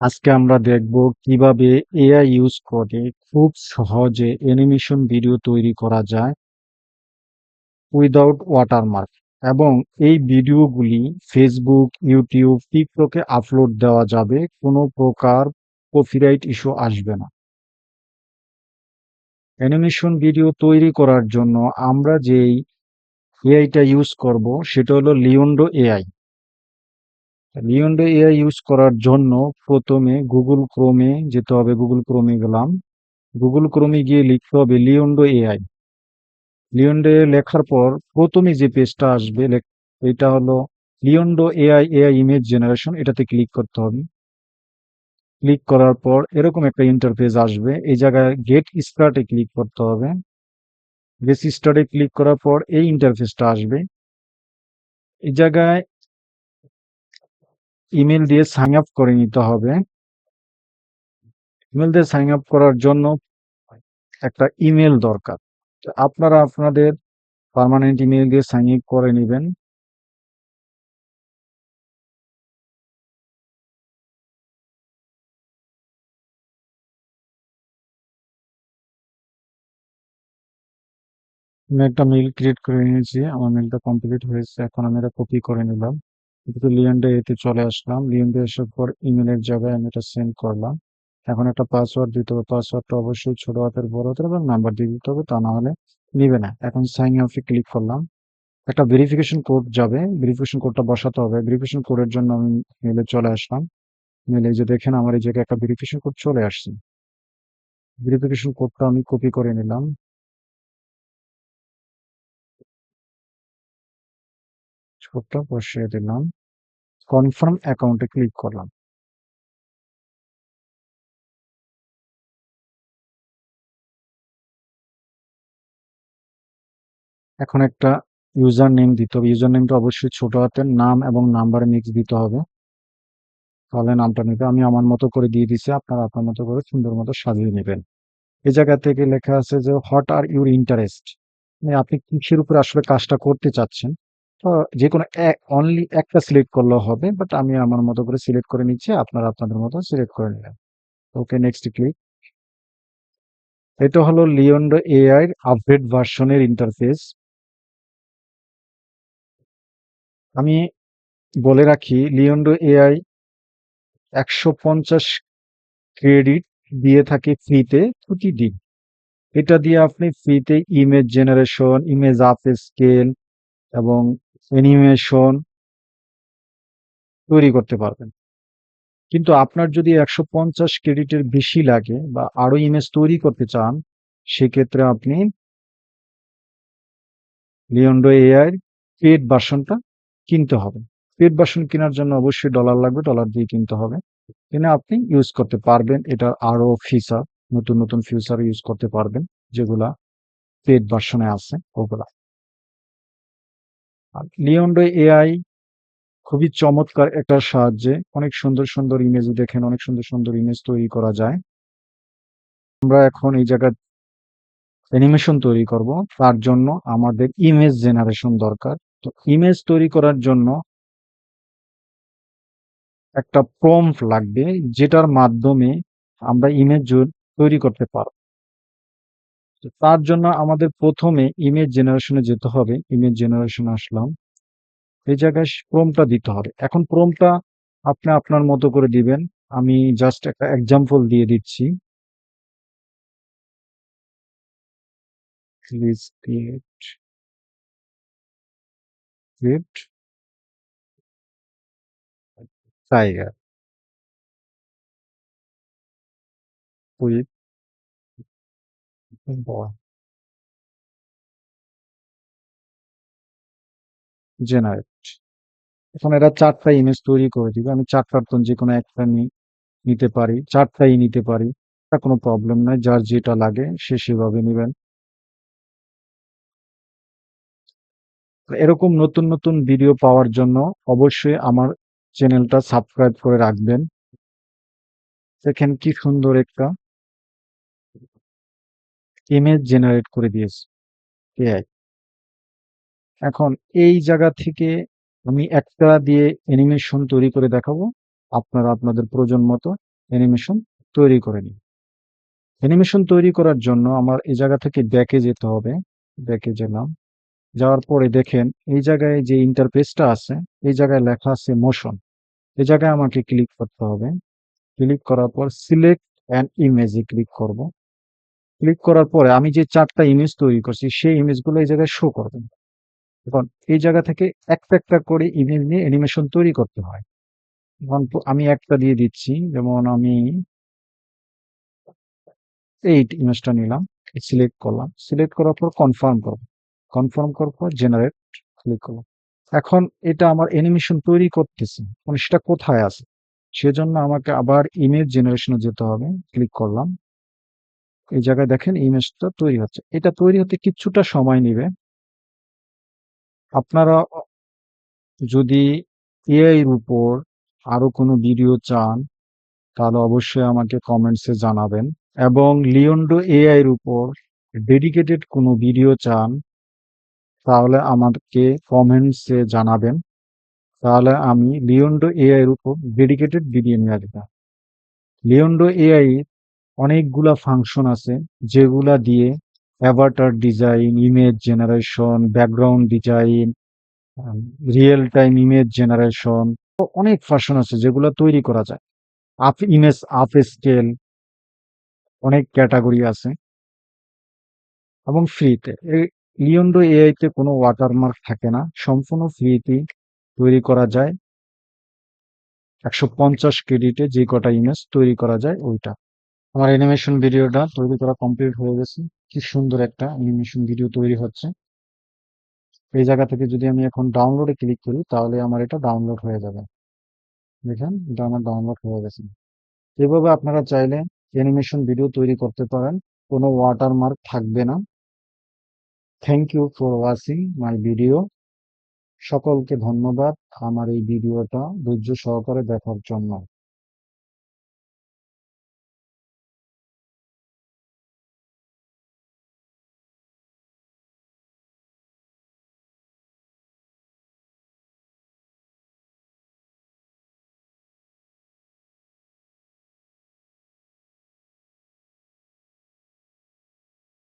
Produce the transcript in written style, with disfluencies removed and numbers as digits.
আজকে আমরা দেখব কিভাবে এআই ইউজ করে খুব সহজে অ্যানিমেশন ভিডিও তৈরি করা যায় উইদাউট ওয়াটারমার্ক এবং এই ভিডিওগুলি ফেসবুক, ইউটিউব, টিকটকে আপলোড দেওয়া যাবে। কোনো প্রকার কপিরাইট ইস্যু আসবে না। অ্যানিমেশন ভিডিও তৈরি করার জন্য আমরা যেই এআইটা ইউজ করব সেটা হলো লিওন্ডো এআই। লিওন্ডো এআই ইউজ করার জন্য প্রথমে গুগল ক্রোমে যেতে হবে। গুগল ক্রোমে গেলাম। গুগল ক্রোমে গিয়ে লিখতে হবে লিওন্ডো এআই। লিওন্ডো লেখার পর প্রথমে যে পেজটা আসবে এটা হলো লিওন্ডো এআই ইমেজ জেনারেশন, এটাতে ক্লিক করতে হবে। ক্লিক করার পর এরকম একটা ইন্টারফেস আসবে। এই জায়গায় গেট স্টার্টে ক্লিক করতে হবে। গেট স্টার্টে ক্লিক করার পর এই ইন্টারফেসটা আসবে। এই জায়গায় ইমেল দিয়ে সাইন আপ করে নিতে হবে। ইমেল দিয়ে সাইন আপ করার জন্য একটা ইমেল দরকার। তো আপনারা আপনাদের পার্মানেন্ট ইমেল দিয়ে সাইন আপ করে নেবেন। আমি একটা মেইল ক্রিয়েট করে নিয়েছি। আমার মেইলটা কমপ্লিট হয়েছে। এখন আমি এটা কপি করে নিলাম। কিন্তু লিওনডে এতে চলে আসলাম। লিওনডে আসার পর ইমেলের জায়গায় আমি এটা সেন্ড করলাম। এখন একটা পাসওয়ার্ড দিতে হবে। পাসওয়ার্ডটা অবশ্যই ছোট হাতের, বড় হাতের এবং নাম্বার দিয়ে দিতে হবে, তা না হলে নিবে না। এখন সাইন আপে ক্লিক করলাম। একটা ভেরিফিকেশন কোড যাবে। ভেরিফিকেশন কোডটা বসাতে হবে। ভেরিফিকেশন কোডের জন্য আমি মেইলে চলে আসলাম। মেইলে যে দেখেন আমার এই জায়গায় একটা ভেরিফিকেশন কোড চলে আসছে। ভেরিফিকেশন কোডটা আমি কপি করে নিলাম। কোডটা বসিয়ে দিলাম। কনফার্ম অ্যাকাউন্টে ক্লিক করলাম। এখন একটা ইউজার নেম দিতে হবে। ইউজার নেমটা অবশ্যই ছোট হাতের, নাম এবং নাম্বার মিক্স দিতে হবে, তাহলে নামটা নিতে। আমি আমার মতো করে দিয়ে দিছি। আপনারা আপনার মতো করে সুন্দর মতো সাজিয়ে নেবেন। এই জায়গা থেকে লেখা আছে যে হোয়াট আর ইউর ইন্টারেস্ট, মানে আপনি কিসের উপরে আসলে কাজটা করতে চাচ্ছেন। তো যে কোনো অনলি একটা সিলেক্ট করলেও হবে, বাট আমি আমার মতো করে সিলেক্ট করে নিচ্ছি। আপনারা আপনাদের মতো সিলেক্ট করে নেবেন। ওকে, নেক্সট ক্লিক। এটা হলো লিওন্ডো এআই আপডেট ভার্সনের ইন্টারফেস। আমি বলে রাখি, লিওন্ডো এআই 150 ক্রেডিট দিয়ে থাকে ফ্রিতে প্রতিদিন। এটা দিয়ে আপনি ফ্রিতে image generation, image up scale এবং অ্যানিমেশন তৈরি করতে পারবেন। কিন্তু আপনার যদি 150 ক্রেডিটের বেশি লাগে বা আরো ইমেজ তৈরি করতে চান, সেক্ষেত্রে আপনি লিওন্ডো এআই পেড ভার্সনটা কিনতে হবে। পেড ভার্সন কেনার জন্য অবশ্যই ডলার লাগবে। ডলার দিয়ে কিনতে হবে। কিনে আপনি ইউজ করতে পারবেন। এটার আরো ফিচার, নতুন নতুন ফিচার ইউজ করতে পারবেন, যেগুলা পেড ভার্সনে আছে ওগুলা। আর লিওন্ডো এআই খুবই চমৎকার একটা সাহায্যে অনেক সুন্দর সুন্দর ইমেজ, দেখেন অনেক সুন্দর সুন্দর ইমেজ তৈরি করা যায়। আমরা এখন এই জায়গায় অ্যানিমেশন তৈরি করব। তার জন্য আমাদের ইমেজ জেনারেশন দরকার। তো ইমেজ তৈরি করার জন্য একটা প্রম্পট লাগবে, যেটার মাধ্যমে আমরা ইমেজ তৈরি করতে পারব। তো তার জন্য আমাদের প্রথমে ইমেজ জেনারেশনে যেতে হবে। ইমেজ জেনারেশন আসলাম। এই জায়গায় প্রম্পটটা দিতে হবে। এখন প্রম্পটটা আপনি আপনার মতো করে দিবেন। আমি জাস্ট একটা এক্সাম্পল দিয়ে দিচ্ছি। Please create tiger with boy generate। এখন এরা 4টা ইমেজ তৈরি করে দিবে। আমি 4টার তো যে কোনো একটা নিতে পারি, 4টাই নিতে পারি। এটা কোনো প্রবলেম নাই। যার যেটা লাগে সে সেভাবে নিবেন। এরকম নতুন নতুন ভিডিও পাওয়ার জন্য অবশ্যই আমার চ্যানেলটা সাবস্ক্রাইব করে রাখবেন। দেখেন কি সুন্দর একটা ইমেজ জেনারেট করে দিয়েছে এআই। এখন এই জায়গা থেকে আমি একটা দিয়ে অ্যানিমেশন তৈরি করে দেখাবো। আপনারা আপনাদের প্রয়োজন মতো অ্যানিমেশন তৈরি করে নিই। অ্যানিমেশন তৈরি করার জন্য আমার এই জায়গা থেকে ব্যাকে যেতে হবে। ব্যাকে গেলাম। যাওয়ার পরে দেখেন এই জায়গায় যে ইন্টারফেসটা আছে, এই জায়গায় লেখা আছে মোশন। এই জায়গায় আমাকে ক্লিক করতে হবে। ক্লিক করার পর সিলেক্ট অ্যান ইমেজে ক্লিক করব। ক্লিক করার পরে আমি যে ৪ টা ইমেজ তৈরি করছি সেই ইমেজগুলো এই জায়গায় শো করবে। এখন এই জায়গা থেকে একটা, একটা করে ইমেজ নিয়ে অ্যানিমেশন তৈরি করতে হয়। এখন আমি একটা দিয়ে দিচ্ছি। যেমন আমি এই ইমেজটা নিলাম, সিলেক্ট করলাম। সিলেক্ট করার পর কনফার্ম করব। কনফার্ম করার পর জেনারেট ক্লিক করলাম। এখন এটা আমার অ্যানিমেশন তৈরি করতেছে। মানে সেটা কোথায় আছে? সেজন্য আমাকে আবার ইমেজ জেনারেশনে যেতে হবে। ক্লিক করলাম। এই জায়গায় দেখেন ইমেজটা তৈরি হচ্ছে। এটা তৈরি হতে কিছুটা সময় নিবে। আপনারা যদি এআই এর উপর আরো কোনো ভিডিও চান তাহলে অবশ্যই আমাকে কমেন্টসে জানাবেন। এবং লিওন্ডো এআই এর উপর ডেডিকেটেড কোনো ভিডিও চান তাহলে আমাকে কমেন্টসে জানাবেন। তাহলে আমি লিওন্ডো এআই এর উপর ডেডিকেটেড ভিডিও নিয়ে আসবো। লিওন্ডো এআই এর অনেকগুলা ফাংশন আছে যেগুলা দিয়ে Avatar design, image generation, background design, real time image generation, অনেক ফাংশন আছে যেগুলো তৈরি করা যায়। ইমেজ আপ স্কেল, অনেক ক্যাটাগরি আছে এবং ফ্রিতে। এই লিওন্ডো এআই তে কোনো ওয়াটারমার্ক থাকে না, সম্পূর্ণ ফ্রিতে তৈরি করা যায়। 150 ক্রেডিটে যে কটা ইমেজ তৈরি করা যায় ওইটা। আমার অ্যানিমেশন ভিডিওটা তৈরি করা কমপ্লিট হয়ে গেছে। কি সুন্দর একটা অ্যানিমেশন ভিডিও তৈরি হচ্ছে। এই জায়গা থেকে যদি আমি এখন ডাউনলোডে ক্লিক করি তাহলে আমার এটা ডাউনলোড হয়ে যাবে। দেখেন এটা আমার ডাউনলোড হয়ে গেছে। এভাবে আপনারা চাইলে অ্যানিমেশন ভিডিও তৈরি করতে পারেন, কোনো ওয়াটারমার্ক থাকবে না। Thank you for watching my video. সকলকে ধন্যবাদ আমার এই ভিডিওটা ধৈর্য সহকারে দেখার জন্য।